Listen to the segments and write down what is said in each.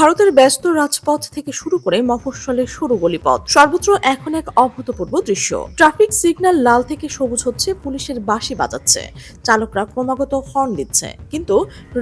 ভারতের ব্যস্ত রাজপথ থেকে শুরু করে মফস্বলের সরু গলিপথ সর্বত্র এখন এক অভূতপূর্ব দৃশ্য। ট্রাফিক সিগন্যাল লাল থেকে সবুজ হচ্ছে, পুলিশের বাঁশি বাজাচ্ছে, চালকরা ক্রমাগত হর্ন দিচ্ছে, কিন্তু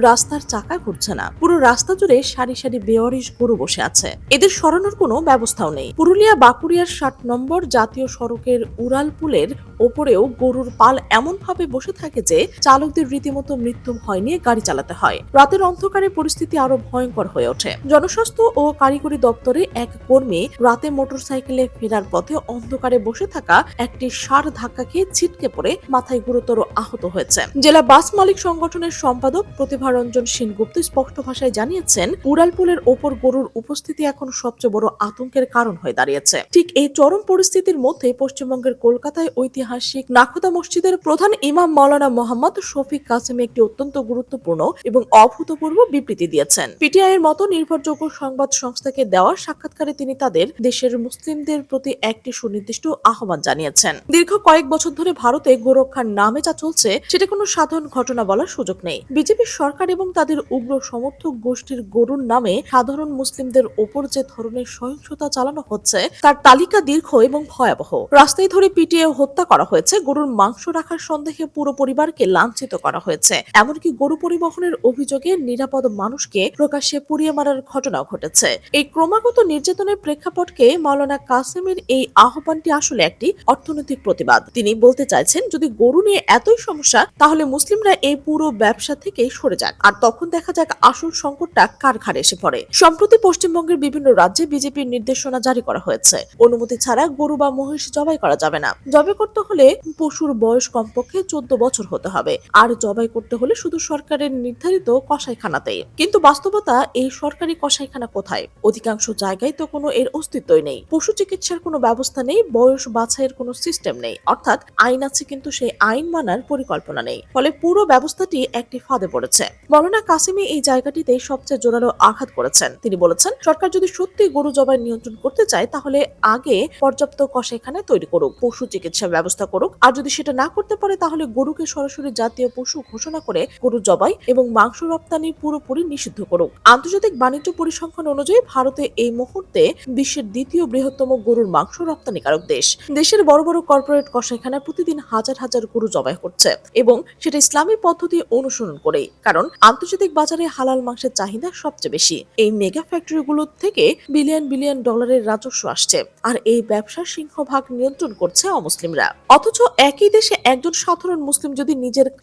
রাস্তার চাকা ঘুরছে না। পুরো রাস্তা জুড়ে সারি সারি বেওয়ারিশ গরু বসে আছে, এদের সরানোর কোনো ব্যবস্থাও নেই। পুরুলিয়া বাঁকুড়িয়ার 60 নম্বর জাতীয় সড়কের উড়ালপুলের ওপরেও গরুর পাল এমন ভাবে বসে থাকে যে চালকদের রীতিমতো মৃত্যু ভয় নিয়ে গাড়ি চালাতে হয়। রাতের অন্ধকারে পরিস্থিতি আরো ভয়ঙ্কর হয়ে ওঠে। জনস্বাস্থ্য ও কারিগরি দপ্তরে এক কর্মী রাতে মোটরসাইকেলে ফেরার পথে অন্ধকারে বসে থাকা একটি ষাঁড় ধাক্কা খেয়ে ছিটকে পড়ে মাথায় গুরুতর আহত হয়েছে। জেলা বাস মালিক সংগঠনের সম্পাদক প্রতিভারঞ্জন সেনগুপ্ত স্পষ্ট ভাষায় জানিয়েছেন, উড়ালপুলের ওপর গরুর উপস্থিতি এখন সবচেয়ে বড় আতঙ্কের কারণ হয়ে দাঁড়িয়েছে। ঠিক এই চরম পরিস্থিতির মধ্যে পশ্চিমবঙ্গের কলকাতায় ঐতিহাসিক নাখোদা মসজিদের প্রধান ইমাম মাওলানা মোহাম্মদ শফিক কাসেমি একটি অত্যন্ত গুরুত্বপূর্ণ এবং অভূতপূর্ব বিবৃতি দিয়েছেন। পিটিআই এর মতো নির্ভরযোগ্য সংবাদ সংস্থাকে দেওয়া সাক্ষাৎকারে তিনি তাদের দেশের মুসলিমদের প্রতি একটি সুনির্দিষ্ট আহ্বান জানিয়েছেন। দীর্ঘ কয়েক বছর ধরে ভারতে গোরক্ষার নামে যা চলছে সেটা কোনো সাধারণ ঘটনা বলার সুযোগ নেই। বিজেপি সরকার এবং তাদের উগ্র সমর্থক গোষ্ঠীর গরুর নামে সাধারণ মুসলিমদের ওপর যে ধরনের সহিংসতা চালানো হচ্ছে তার তালিকা দীর্ঘ এবং ভয়াবহ। রাস্তায় ধরে পিটিয়ে হত্যা করা হয়েছে, গরুর মাংস রাখার সন্দেহে পুরো পরিবারকে লাঞ্ছিত করা হয়েছে, এমনকি গরু পরিবহনের অভিযোগে নিরাপদ মানুষকে প্রকাশ্যে পুড়িয়ে মারার ঘটনাও ঘটেছে। এই ক্রমাগত নির্যাতনের প্রেক্ষাপটকে মাওলানা কাসেমের এই আহ্বানটি আসলে একটি অর্থনৈতিক প্রতিবাদ। তিনি বলতে চাইছেন, যদি গরু নিয়ে এতই সমস্যা তাহলে মুসলিমরা এই পুরো ব্যবসা থেকে সরে যাক, আর তখন দেখা যাক আসল সংকটটা কার ঘাড়ে এসে পড়ে। সম্প্রতি পশ্চিমবঙ্গের বিভিন্ন রাজ্যে বিজেপির নির্দেশনা জারি করা হয়েছে, অনুমতি ছাড়া গরু বা মহিষ জবাই করা যাবে না। জবাই করতে হলে পশুর বয়স কমপক্ষে 14 বছর হতে হবে, আর জবাই করতে হলে শুধু সরকারের নির্ধারিত কসাইখানাতেই। কিন্তু বাস্তবতা, এই সরকারি কসাইখানা কোথায়? অধিকাংশ জায়গায় তো কোনো এর অস্তিত্বই নেই। পশু চিকিৎসার কোনো ব্যবস্থা নেই, বয়স বাছাইয়ের কোনো সিস্টেম নেই, অর্থাৎ আইন আছে কিন্তু সেই আইন মানার পরিকল্পনা নেই। ফলে পুরো ব্যবস্থাটি একটি ফাঁদে পড়েছে। মাওলানা কাসেমি এই জায়গাটিতে সবচেয়ে জোরালো আঘাত করেছেন। তিনি বলেছেন, সরকার যদি সত্যি গরু জবাই নিয়ন্ত্রণ করতে চায় তাহলে আগে পর্যাপ্ত কসাইখানা তৈরি করুক, পশু চিকিৎসার ব্যবস্থা করুক, আর যদি সেটা না করতে পারে তাহলে গরুকে সরাসরি জাতীয় পশু ঘোষণা করে গরু জবাই এবং মাংস রপ্তানি পুরোপুরি নিষিদ্ধ করুক। আন্তর্জাতিক বাণিজ্য পরিসংখ্যান অনুযায়ী ভারতে এই মুহূর্তে বিশ্বের দ্বিতীয় বৃহত্তম গরুর মাংস রপ্তানিকারক দেশ। দেশের বড় বড় কর্পোরেট কসাইখানা প্রতিদিন হাজার হাজার গরু জবাই করছে, এবং সেটা ইসলামী পদ্ধতি অনুসরণ করেই, কারণ আন্তর্জাতিক বাজারে হালাল মাংসের চাহিদা সবচেয়ে বেশি। এই মেগা ফ্যাক্টরিগুলো থেকে বিলিয়ন বিলিয়ন ডলারের রাজস্ব আসছে, আর এই ব্যবসার সিংহভাগ নিয়ন্ত্রণ করছে অমুসলিমরা। অথচ একই দেশে একজন সাধারণ মুসলিম যদি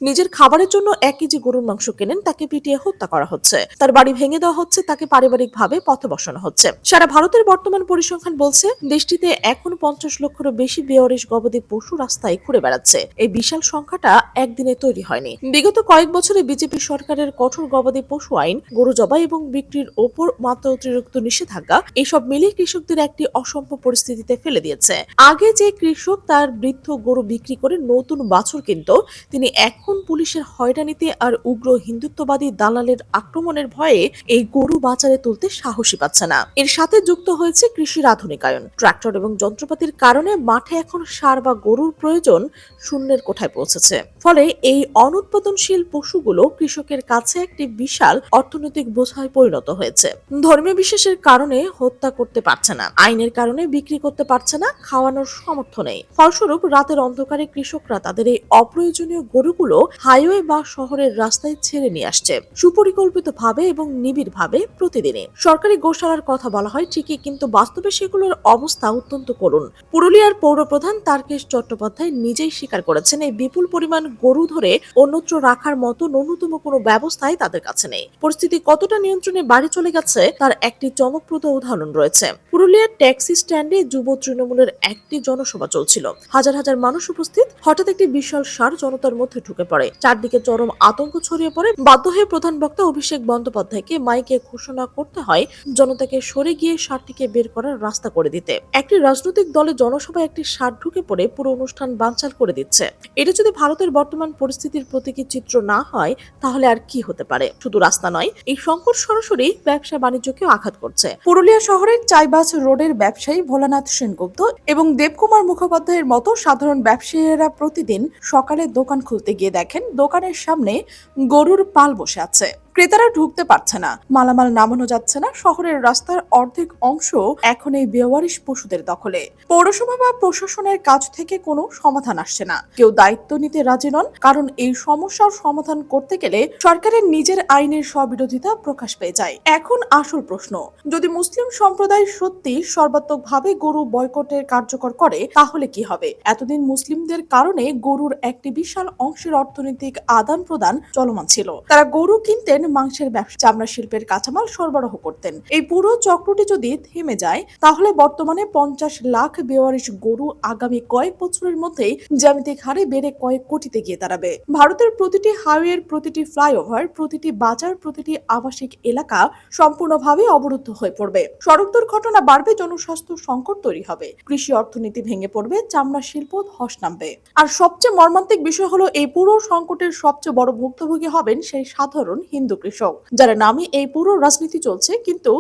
নিজের খাবারের জন্য 1 কেজি গরুর মাংস কেনেন, তাকে পিটিয়ে হত্যা করা হচ্ছে, তার বাড়ি ভেঙে দেওয়া হচ্ছে, তাকে পারিবারিক ভাবে পথে বসানো হচ্ছে। সারা ভারতের বর্তমান পরিসংখ্যান বলছে দেশটিতে এখন 50 লক্ষেরও বেশি বেওয়ারিশ গবাদি পশু রাস্তায় ঘুরে বেড়াচ্ছে। এই বিশাল সংখ্যাটা একদিনে তৈরি হয়নি। বিগত কয়েক বছরে বিজেপি সরকারের কঠোর গবাদি পশু আইন, গরু জবাই এবং বিক্রির ওপর মাত্রা অতিরিক্ত নিষেধাজ্ঞা, এসব মিলিয়ে কৃষকদের একটি অসম্ভব পরিস্থিতিতে ফেলে দিয়েছে। আগে যে কৃষক তার বৃদ্ধ গরু বিক্রি করে নতুন বাছুর কিনত, তিনি এখন পুলিশের হয়রানিতে আর উগ্র হিন্দুত্ববাদী দালালের আক্রমণের ভয়ে এই গরু বাজারে তুলতে সাহসী পাচ্ছে না। এর সাথে যুক্ত হয়েছে কৃষির আধুনিকায়ন। ট্রাক্টর এবং যন্ত্রপাতির কারণে মাঠে এখন ষাঁড় বা গরুর প্রয়োজন শূন্যের কোঠায় পৌঁছেছে। ফলে এই অনুৎপাদনশীল পশুগুলো কৃষকের কাছে একটি বিশাল অর্থনৈতিক বোঝায় পরিণত হয়েছে। ধর্মীয় বিশ্বাসের কারণে হত্যা করতে পারছে না, আইনের কারণে বিক্রি করতে পারছে না, খাওয়ানোর সামর্থ্য নেই। ফলস্বরূপ রাতের অন্ধকারে কৃষকরা তাদের এই অপ্রয়োজনীয় গরুগুলো হাইওয়ে বা শহরের রাস্তায় ছেড়ে নিয়ে আসছে, সুপরিকল্পিত ভাবে এবং নিবিড় ভাবে প্রতিদিনই। সরকারি গোশালার কথা বলা হয় ঠিকই, কিন্তু বাস্তবে সেগুলোর অবস্থা অত্যন্ত করুণ। পুরুলিয়ার পৌরপ্রধান তারকেশ চট্টোপাধ্যায় নিজেই স্বীকার করেছেন, এই বিপুল পরিমাণ গরু ধরে অন্যত্র রাখার মতো ন্যূনতম কোনো ব্যবস্থাই তাদের কাছে নেই। পরিস্থিতি কতটা নিয়ন্ত্রণে বাড়ি চলে গেছে তার একটি চমকপ্রদ উদাহরণ রয়েছে। পুরুলিয়ার ট্যাক্সি স্ট্যান্ডে যুব তৃণমূলের একটি জনসভা চলছিল, হাজার হাজার মানুষ উপস্থিত। হঠাৎ একটি বিশাল ষাঁড় জনতার মধ্যে ঢুকে পড়ে, চারদিকে চরম আতঙ্ক ছড়িয়ে পড়ে। বাধ্য হয়ে প্রধান বক্তা অভিষেক বন্দ্যোপাধ্যায়কে মাইকে ঘোষণা করতে হয় জনতাকে সরে গিয়ে ষাঁড়টিকে বের করার রাস্তা করে দিতে। একটি রাজনৈতিক দলের জনসভায় একটি ষাঁড় ঢুকে পড়ে পুরো অনুষ্ঠান বানচাল করে দিচ্ছে। এটা যদি ভারতের বর্তমান পরিস্থিতির প্রতীকী চিত্র না হয় তাহলে আর কি হতে পারে? শুধু রাস্তা নয়, এই সংকট সরাসরি ব্যবসা বাণিজ্যকেও আঘাত করছে। পুরুলিয়া শহরের চাইবাস রোডের ব্যবসায়ী ভোলানাথ সেনগুপ্ত এবং দেবকুমার মুখোপাধ্যায়ের মতো সাধারণ ব্যবসায়ীরা প্রতিদিন সকালে দোকান খুলতে গিয়ে দেখেন দোকানের সামনে গরুর পাল বসে আছে। ক্রেতারা ঢুকতে পারছে না, মালামাল নামানো যাচ্ছে না, শহরের রাস্তার অর্ধেক অংশ এখন এই বেওয়ারিশ পশুদের দখলে। পৌরসভা বা প্রশাসনের কাছ থেকে কোনো সমাধান আসছে না, কেউ দায়িত্ব নিতে রাজি নন, কারণ এই সমস্যার সমাধান করতে গেলে সরকারের নিজের আইনের স্ববিরোধিতা প্রকাশ পেয়ে যায়। এখন আসল প্রশ্ন, যদি মুসলিম সম্প্রদায় সত্যি সর্বাত্মকভাবে গরু বয়কটের কার্যকর করে তাহলে কি হবে? এতদিন মুসলিমদের কারণে গরুর একটি বিশাল অংশের অর্থনৈতিক আদান প্রদান চলমান ছিল। তারা গরু কিনতেন, মাংসের ব্যবসা, চামড়া শিল্পের কাঁচামাল সরবরাহ করতেন। এই পুরো চক্রটি যদি থেমে যায় তাহলে বর্তমানে 50 লাখ বেওয়ারিশ গরু আগামী কয়েক বছরের মধ্যেই জ্যামিতিক হারে বেড়ে কয়েক কোটিতে গিয়ে দাঁড়াবে। ভারতের প্রতিটি হাইওয়ের প্রতিটি ফ্লাইওভার, প্রতিটি বাজার, প্রতিটি আবাসিক এলাকা সম্পূর্ণভাবে অবরুদ্ধ হয়ে পড়বে। সড়ক দুর্ঘটনা বাড়বে, জনস্বাস্থ্য সংকট তৈরি হবে, কৃষি অর্থনীতি ভেঙে পড়বে, চামড়া শিল্প ধস নামবে। আর সবচেয়ে মর্মান্তিক বিষয় হলো, এই পুরো সংকটের সবচেয়ে বড় ভুক্তভোগী হবেন সেই সাধারণ হিন্দু কৃষক, যারা নামে এই পুরো রাজনীতি চলছে কিন্তু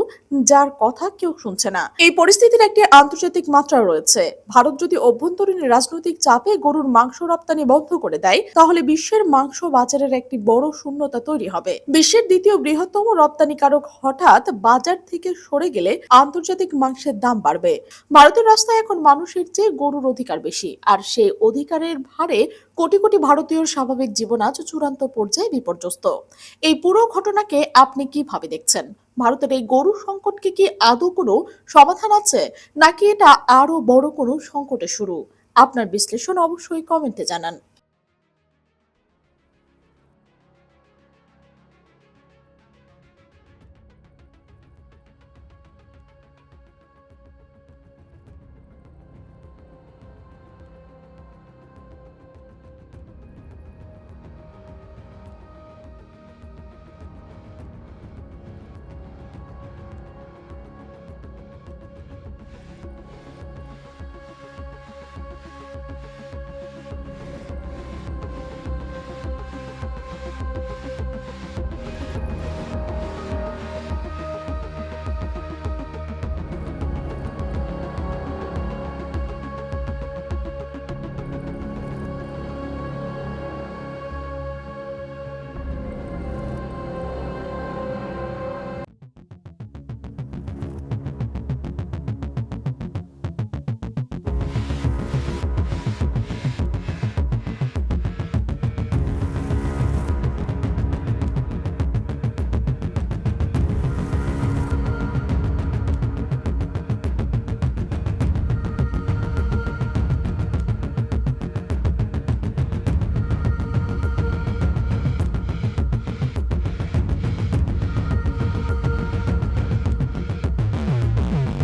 যার কথা কেউ শুনছে না। এই পরিস্থিতির একটি আন্তর্জাতিক মাত্রা রয়েছে। ভারত যদি অভ্যন্তরীণ রাজনৈতিক চাপে গরুর মাংস রপ্তানি বন্ধ করে দেয় তাহলে বিশ্বের মাংস বাজারের একটি বড় শূন্যতা তৈরি হবে। বিশ্বের দ্বিতীয় বৃহত্তম রপ্তানিকারক হঠাৎ বাজার থেকে সরে গেলে আন্তর্জাতিক মাংসের দাম বাড়বে। ভারতের রাস্তায় এখন মানুষের চেয়ে গরুর অধিকার বেশি, আর সেই অধিকারের ভারে কোটি কোটি ভারতীয় স্বাভাবিক জীবন আজ চূড়ান্ত পর্যায়ে বিপর্যস্ত। এই পুরো ঘটনাকে আপনি কিভাবে দেখছেন? ভারতের এই গরু সংকটকে কি আদৌ কোনো সমাধান আছে, নাকি এটা আরো বড় কোনো সংকটের শুরু? আপনার বিশ্লেষণ অবশ্যই কমেন্টে জানান।